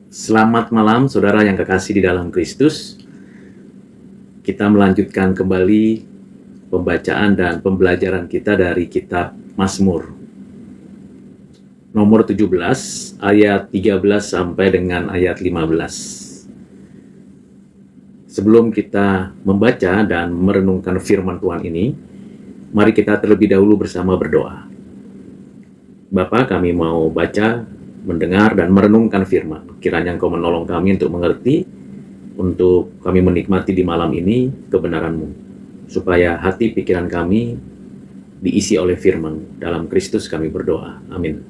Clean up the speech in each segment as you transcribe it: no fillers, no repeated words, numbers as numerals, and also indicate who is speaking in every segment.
Speaker 1: Selamat malam saudara yang kekasih di dalam Kristus. Kita melanjutkan kembali pembacaan dan pembelajaran kita dari kitab Mazmur nomor 17 ayat 13 sampai dengan ayat 15. Sebelum kita membaca dan merenungkan firman Tuhan ini, mari kita terlebih dahulu bersama berdoa. Bapa, kami mau baca, mendengar dan merenungkan firman. Kiranya Engkau menolong kami untuk mengerti, untuk kami menikmati di malam ini kebenaran-Mu, supaya hati pikiran kami diisi oleh firman. Dalam Kristus kami berdoa. Amin.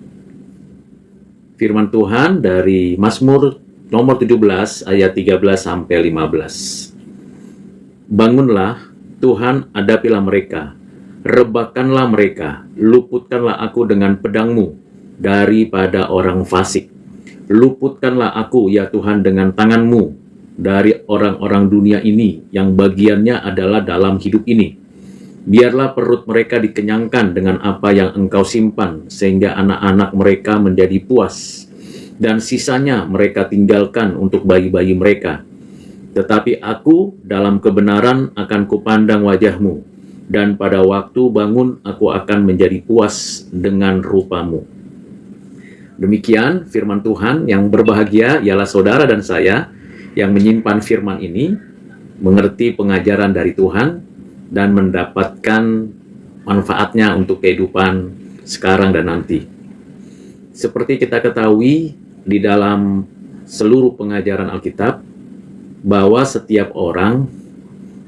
Speaker 1: Firman Tuhan dari Mazmur nomor 17 ayat 13 sampai 15. Bangunlah Tuhan, hadapilah mereka, rebahkanlah mereka, luputkanlah aku dengan pedang-Mu daripada orang fasik. Luputkanlah aku, ya Tuhan, dengan tangan-Mu dari orang-orang dunia ini yang bagiannya adalah dalam hidup ini. Biarlah perut mereka dikenyangkan dengan apa yang Engkau simpan, sehingga anak-anak mereka menjadi puas, dan sisanya mereka tinggalkan untuk bayi-bayi mereka. Tetapi aku dalam kebenaran akan kupandang wajah-Mu, dan pada waktu bangun aku akan menjadi puas dengan rupa-Mu. Demikian firman Tuhan. Yang berbahagia ialah saudara dan saya yang menyimpan firman ini, mengerti pengajaran dari Tuhan, dan mendapatkan manfaatnya untuk kehidupan sekarang dan nanti. Seperti kita ketahui di dalam seluruh pengajaran Alkitab, bahwa setiap orang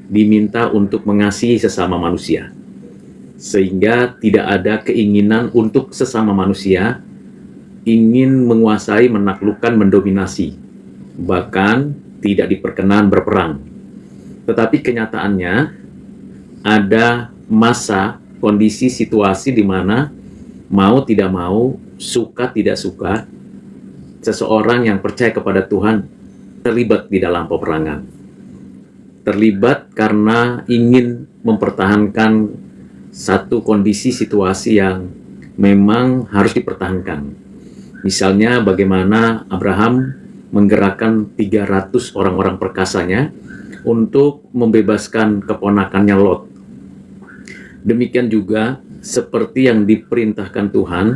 Speaker 1: diminta untuk mengasihi sesama manusia, sehingga tidak ada keinginan untuk sesama manusia ingin menguasai, menaklukkan, mendominasi, bahkan tidak diperkenan berperang. Tetapi kenyataannya ada masa, kondisi, situasi di mana mau tidak mau, suka tidak suka, seseorang yang percaya kepada Tuhan terlibat di dalam peperangan. Terlibat karena ingin mempertahankan satu kondisi, situasi yang memang harus dipertahankan. Misalnya bagaimana Abraham menggerakkan 300 orang-orang perkasanya untuk membebaskan keponakannya Lot. Demikian juga seperti yang diperintahkan Tuhan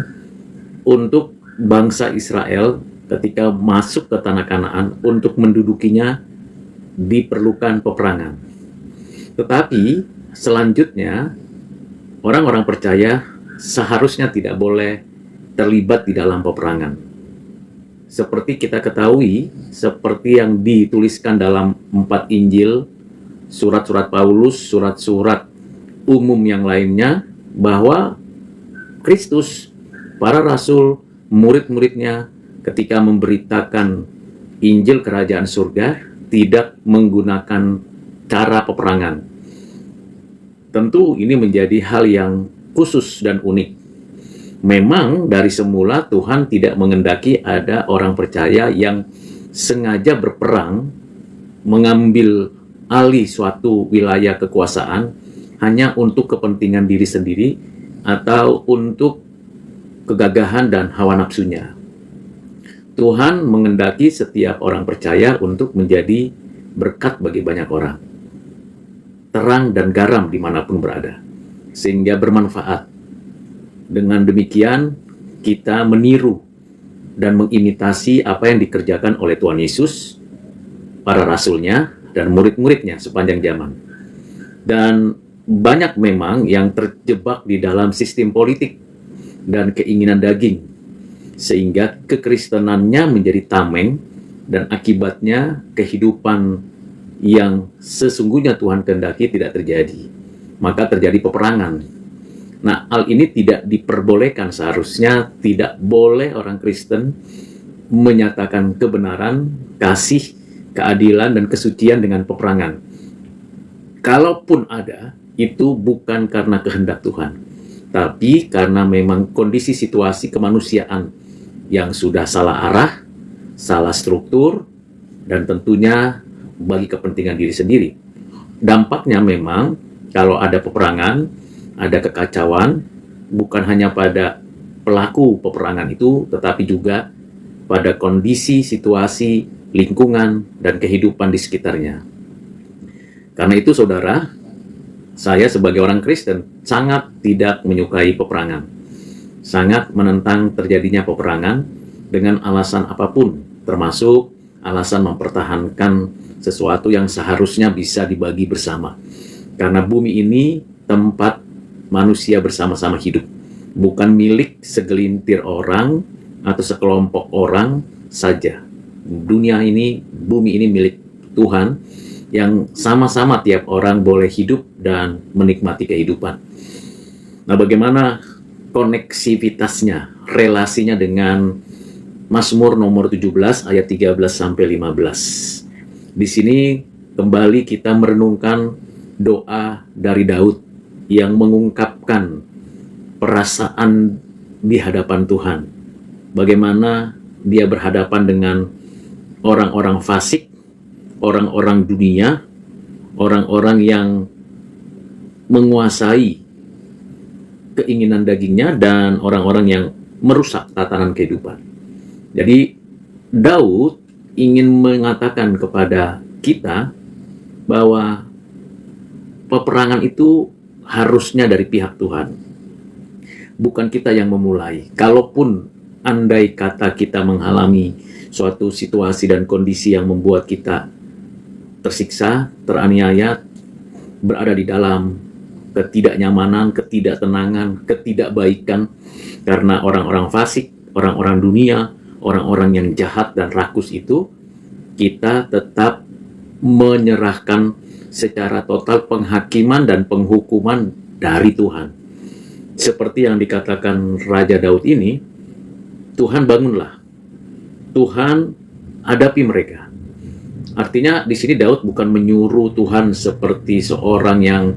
Speaker 1: untuk bangsa Israel ketika masuk ke tanah Kanaan, untuk mendudukinya diperlukan peperangan. Tetapi selanjutnya orang-orang percaya seharusnya tidak boleh terlibat di dalam peperangan. Seperti kita ketahui, seperti yang dituliskan dalam 4 Injil, surat-surat Paulus, surat-surat umum yang lainnya, bahwa Kristus, para rasul, murid-muridnya ketika memberitakan Injil Kerajaan Surga tidak menggunakan cara peperangan. Tentu ini menjadi hal yang khusus dan unik. Memang dari semula Tuhan tidak mengendaki ada orang percaya yang sengaja berperang, mengambil alih suatu wilayah kekuasaan hanya untuk kepentingan diri sendiri atau untuk kegagahan dan hawa nafsunya. Tuhan mengendaki setiap orang percaya untuk menjadi berkat bagi banyak orang, terang dan garam dimanapun berada, sehingga bermanfaat. Dengan demikian, kita meniru dan mengimitasi apa yang dikerjakan oleh Tuhan Yesus, para rasulnya, dan murid-muridnya sepanjang zaman. Dan banyak memang yang terjebak di dalam sistem politik dan keinginan daging, sehingga kekristenannya menjadi tameng, dan akibatnya kehidupan yang sesungguhnya Tuhan kehendaki tidak terjadi. Maka terjadi peperangan. Nah, hal ini tidak diperbolehkan. Seharusnya tidak boleh orang Kristen menyatakan kebenaran, kasih, keadilan, dan kesucian dengan peperangan. Kalaupun ada, itu bukan karena kehendak Tuhan, tapi karena memang kondisi situasi kemanusiaan yang sudah salah arah, salah struktur, dan tentunya bagi kepentingan diri sendiri. Dampaknya memang kalau ada peperangan, ada kekacauan, bukan hanya pada pelaku peperangan itu, tetapi juga pada kondisi, situasi, lingkungan, dan kehidupan di sekitarnya. Karena itu, saudara, saya sebagai orang Kristen sangat tidak menyukai peperangan. Sangat menentang terjadinya peperangan dengan alasan apapun, termasuk alasan mempertahankan sesuatu yang seharusnya bisa dibagi bersama. Karena bumi ini tempat manusia bersama-sama hidup, bukan milik segelintir orang atau sekelompok orang saja. Dunia ini, bumi ini milik Tuhan yang sama-sama tiap orang boleh hidup dan menikmati kehidupan. Nah, bagaimana koneksivitasnya, relasinya dengan Mazmur nomor 17 ayat 13-15. Di sini kembali kita merenungkan doa dari Daud yang mengungkapkan perasaan di hadapan Tuhan. Bagaimana dia berhadapan dengan orang-orang fasik, orang-orang dunia, orang-orang yang menguasai keinginan dagingnya, dan orang-orang yang merusak tatanan kehidupan. Jadi Daud ingin mengatakan kepada kita bahwa peperangan itu harusnya dari pihak Tuhan, bukan kita yang memulai. Kalaupun andai kata kita mengalami suatu situasi dan kondisi yang membuat kita tersiksa, teraniaya, berada di dalam ketidaknyamanan, ketidaktenangan, ketidakbaikan karena orang-orang fasik, orang-orang dunia, orang-orang yang jahat dan rakus itu, kita tetap menyerahkan secara total penghakiman dan penghukuman dari Tuhan. Seperti yang dikatakan Raja Daud ini, Tuhan bangunlah, Tuhan hadapi mereka. Artinya di sini Daud bukan menyuruh Tuhan seperti seorang yang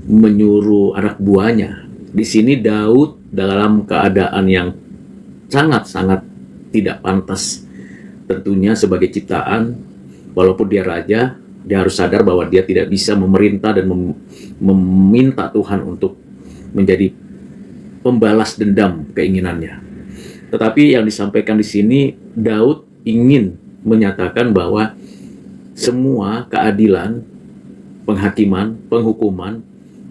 Speaker 1: menyuruh anak buahnya. Di sini Daud dalam keadaan yang sangat-sangat tidak pantas. Tentunya sebagai ciptaan, walaupun dia raja, dia harus sadar bahwa dia tidak bisa memerintah dan meminta Tuhan untuk menjadi pembalas dendam keinginannya. Tetapi yang disampaikan di sini, Daud ingin menyatakan bahwa semua keadilan, penghakiman, penghukuman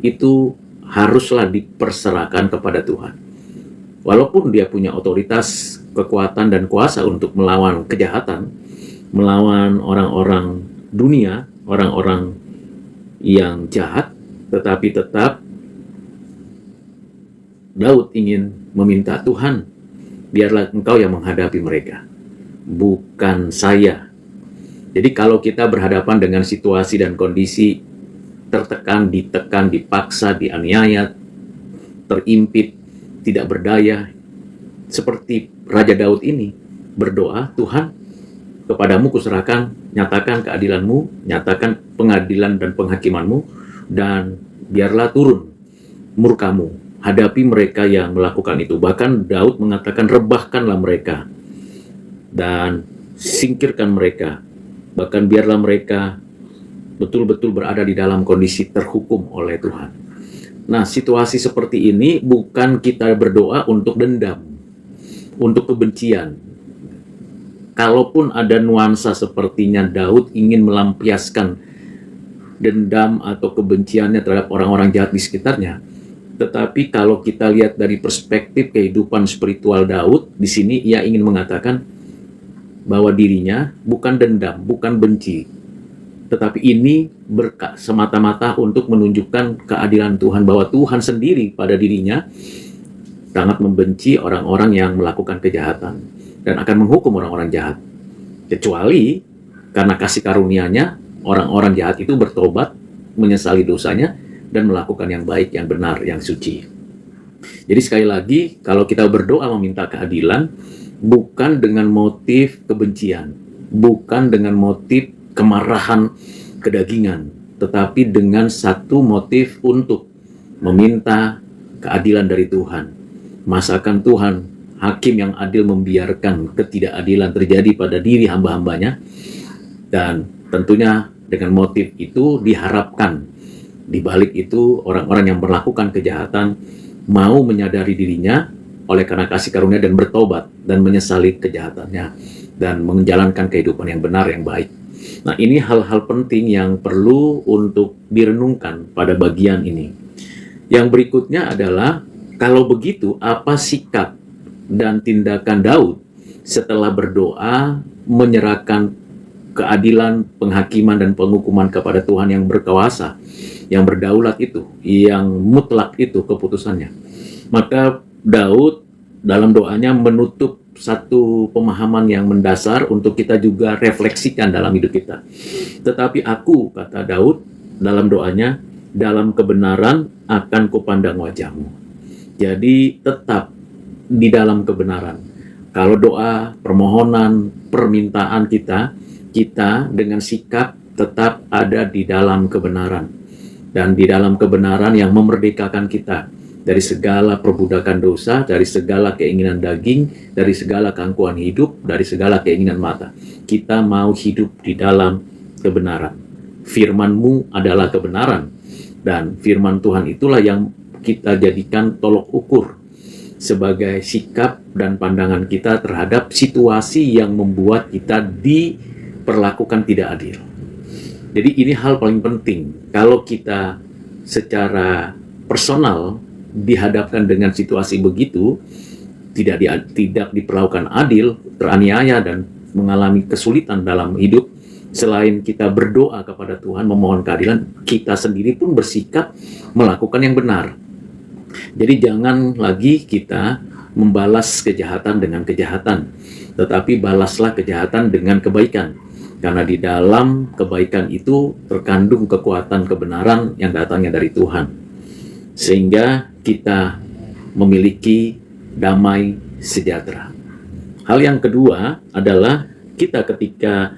Speaker 1: itu haruslah diperserahkan kepada Tuhan. Walaupun dia punya otoritas, kekuatan, dan kuasa untuk melawan kejahatan, melawan orang-orang dunia, orang-orang yang jahat, tetapi tetap Daud ingin meminta, Tuhan, biarlah Engkau yang menghadapi mereka, bukan saya. Jadi kalau kita berhadapan dengan situasi dan kondisi tertekan, ditekan, dipaksa, dianiaya, terimpit, tidak berdaya, seperti Raja Daud ini, berdoa, Tuhan, kepadamu kuserahkan, nyatakan keadilanmu, nyatakan pengadilan dan penghakimanmu, dan biarlah turun murkamu, hadapi mereka yang melakukan itu. Bahkan Daud mengatakan, rebahkanlah mereka dan singkirkan mereka. Bahkan biarlah mereka betul-betul berada di dalam kondisi terhukum oleh Tuhan. Nah, situasi seperti ini bukan kita berdoa untuk dendam, untuk kebencian. Kalaupun ada nuansa sepertinya Daud ingin melampiaskan dendam atau kebenciannya terhadap orang-orang jahat di sekitarnya, tetapi kalau kita lihat dari perspektif kehidupan spiritual Daud, di sini ia ingin mengatakan bahwa dirinya bukan dendam, bukan benci, tetapi ini semata-mata untuk menunjukkan keadilan Tuhan, bahwa Tuhan sendiri pada dirinya sangat membenci orang-orang yang melakukan kejahatan dan akan menghukum orang-orang jahat. Kecuali karena kasih karunia-Nya, orang-orang jahat itu bertobat, menyesali dosanya, dan melakukan yang baik, yang benar, yang suci. Jadi sekali lagi, kalau kita berdoa meminta keadilan, bukan dengan motif kebencian, bukan dengan motif kemarahan, kedagingan, tetapi dengan satu motif untuk meminta keadilan dari Tuhan. Masakan Tuhan, hakim yang adil, membiarkan ketidakadilan terjadi pada diri hamba-hambanya, dan tentunya dengan motif itu diharapkan di balik itu orang-orang yang melakukan kejahatan mau menyadari dirinya oleh karena kasih karunia dan bertobat dan menyesali kejahatannya dan menjalankan kehidupan yang benar, yang baik. Nah, ini hal-hal penting yang perlu untuk direnungkan pada bagian ini. Yang berikutnya adalah, kalau begitu, apa sikap dan tindakan Daud setelah berdoa menyerahkan keadilan, penghakiman, dan penghukuman kepada Tuhan yang berkuasa, yang berdaulat itu, yang mutlak itu keputusannya. Maka Daud dalam doanya menutup satu pemahaman yang mendasar untuk kita juga refleksikan dalam hidup kita. Tetapi aku, kata Daud dalam doanya, dalam kebenaran akan kupandang wajahmu. Jadi tetap di dalam kebenaran. Kalau doa, permohonan, permintaan kita dengan sikap tetap ada di dalam kebenaran. Dan di dalam kebenaran yang memerdekakan kita dari segala perbudakan dosa, dari segala keinginan daging, dari segala keangkuhan hidup, dari segala keinginan mata. Kita mau hidup di dalam kebenaran. Firman-Mu adalah kebenaran. Dan firman Tuhan itulah yang kita jadikan tolok ukur sebagai sikap dan pandangan kita terhadap situasi yang membuat kita diperlakukan tidak adil. Jadi ini hal paling penting. Kalau kita secara personal dihadapkan dengan situasi begitu, tidak diperlakukan adil, teraniaya, dan mengalami kesulitan dalam hidup, selain kita berdoa kepada Tuhan, memohon keadilan, kita sendiri pun bersikap melakukan yang benar. Jadi jangan lagi kita membalas kejahatan dengan kejahatan, tetapi balaslah kejahatan dengan kebaikan. Karena di dalam kebaikan itu terkandung kekuatan kebenaran yang datangnya dari Tuhan. Sehingga kita memiliki damai sejahtera. Hal yang kedua adalah kita ketika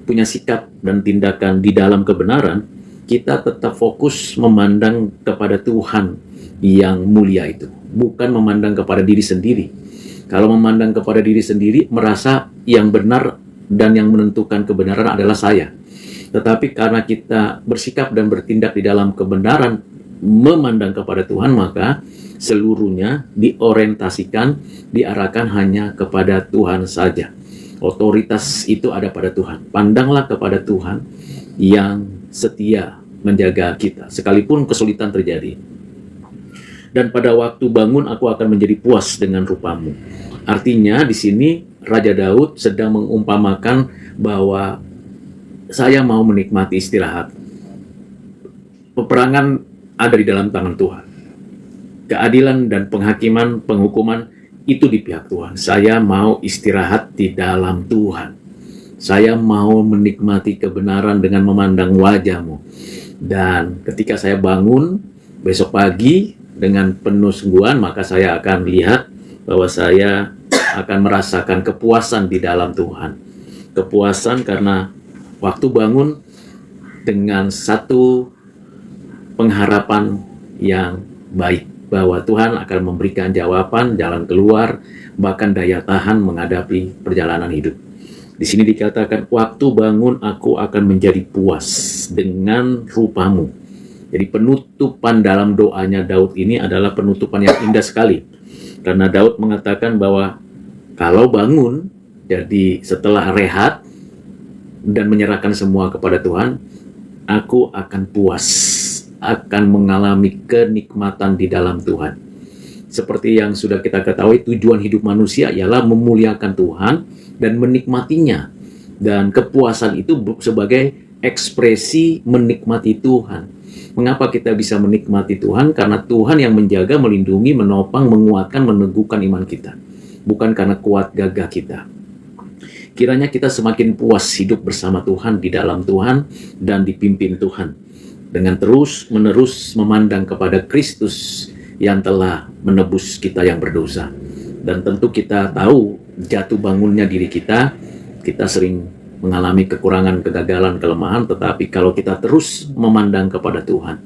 Speaker 1: punya sikap dan tindakan di dalam kebenaran, kita tetap fokus memandang kepada Tuhan yang mulia itu, bukan memandang kepada diri sendiri. Kalau memandang kepada diri sendiri, merasa yang benar dan yang menentukan kebenaran adalah saya. Tetapi karena kita bersikap dan bertindak di dalam kebenaran, memandang kepada Tuhan, maka seluruhnya diorientasikan, diarahkan hanya kepada Tuhan saja. Otoritas itu ada pada Tuhan. Pandanglah kepada Tuhan yang setia menjaga kita, sekalipun kesulitan terjadi. Dan pada waktu bangun aku akan menjadi puas dengan rupamu. Artinya di sini Raja Daud sedang mengumpamakan bahwa saya mau menikmati istirahat. Peperangan ada di dalam tangan Tuhan. Keadilan dan penghakiman, penghukuman itu di pihak Tuhan. Saya mau istirahat di dalam Tuhan. Saya mau menikmati kebenaran dengan memandang wajah-Mu. Dan ketika saya bangun besok pagi dengan penuh sungguhan, maka saya akan lihat bahwa saya akan merasakan kepuasan di dalam Tuhan. Kepuasan karena waktu bangun dengan satu pengharapan yang baik, bahwa Tuhan akan memberikan jawaban, jalan keluar, bahkan daya tahan menghadapi perjalanan hidup. Di sini dikatakan, waktu bangun aku akan menjadi puas dengan rupamu. Jadi penutupan dalam doanya Daud ini adalah penutupan yang indah sekali. Karena Daud mengatakan bahwa kalau bangun, jadi setelah rehat dan menyerahkan semua kepada Tuhan, aku akan puas, akan mengalami kenikmatan di dalam Tuhan. Seperti yang sudah kita ketahui, tujuan hidup manusia ialah memuliakan Tuhan dan menikmatinya. Dan kepuasan itu sebagai ekspresi menikmati Tuhan. Mengapa kita bisa menikmati Tuhan? Karena Tuhan yang menjaga, melindungi, menopang, menguatkan, meneguhkan iman kita. Bukan karena kuat gagah kita. Kiranya kita semakin puas hidup bersama Tuhan, di dalam Tuhan, dan dipimpin Tuhan. Dengan terus-menerus memandang kepada Kristus yang telah menebus kita yang berdosa. Dan tentu kita tahu jatuh bangunnya diri kita sering mengalami kekurangan, kegagalan, kelemahan, tetapi kalau kita terus memandang kepada Tuhan,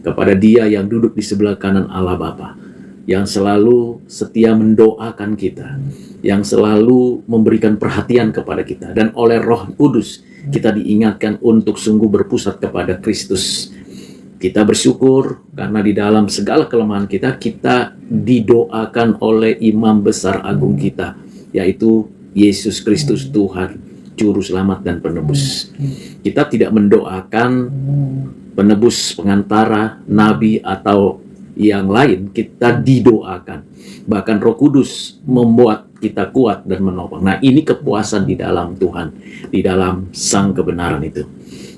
Speaker 1: kepada Dia yang duduk di sebelah kanan Allah Bapa, yang selalu setia mendoakan kita, yang selalu memberikan perhatian kepada kita, dan oleh Roh Kudus kita diingatkan untuk sungguh berpusat kepada Kristus. Kita bersyukur karena di dalam segala kelemahan kita, kita didoakan oleh Imam Besar Agung kita, yaitu Yesus Kristus Tuhan, Juru Selamat dan Penebus. Kita tidak mendoakan penebus, pengantara, nabi, atau yang lain. Kita didoakan. Bahkan Roh Kudus membuat kita kuat dan menopang. Nah, ini kepuasan di dalam Tuhan, di dalam Sang kebenaran itu.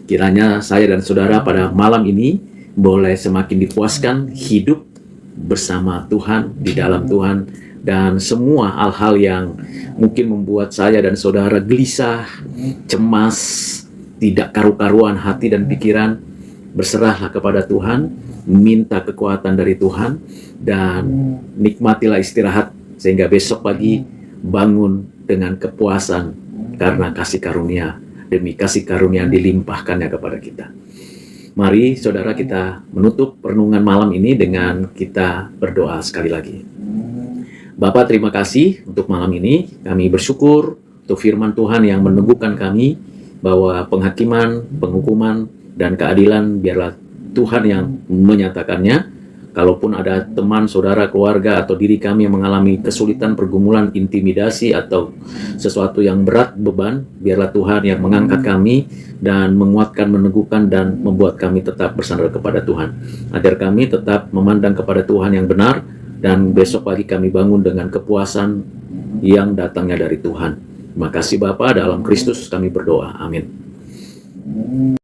Speaker 1: Kiranya saya dan saudara pada malam ini boleh semakin dipuaskan hidup bersama Tuhan, di dalam Tuhan, dan semua hal-hal yang mungkin membuat saya dan saudara gelisah, cemas, tidak karu-karuan hati dan pikiran, berserahlah kepada Tuhan, minta kekuatan dari Tuhan, dan nikmatilah istirahat sehingga besok pagi bangun dengan kepuasan karena kasih karunia, demi kasih karunia dilimpahkannya kepada kita. Mari saudara kita menutup renungan malam ini dengan kita berdoa sekali lagi. Bapa, terima kasih untuk malam ini. Kami bersyukur untuk firman Tuhan yang meneguhkan kami bahwa penghakiman, penghukuman, dan keadilan biarlah Tuhan yang menyatakannya. Kalaupun ada teman, saudara, keluarga, atau diri kami yang mengalami kesulitan, pergumulan, intimidasi, atau sesuatu yang berat, beban, biarlah Tuhan yang mengangkat kami dan menguatkan, meneguhkan, dan membuat kami tetap bersandar kepada Tuhan. Agar kami tetap memandang kepada Tuhan yang benar, dan besok pagi kami bangun dengan kepuasan yang datangnya dari Tuhan. Terima kasih Bapa, dalam Kristus kami berdoa. Amin.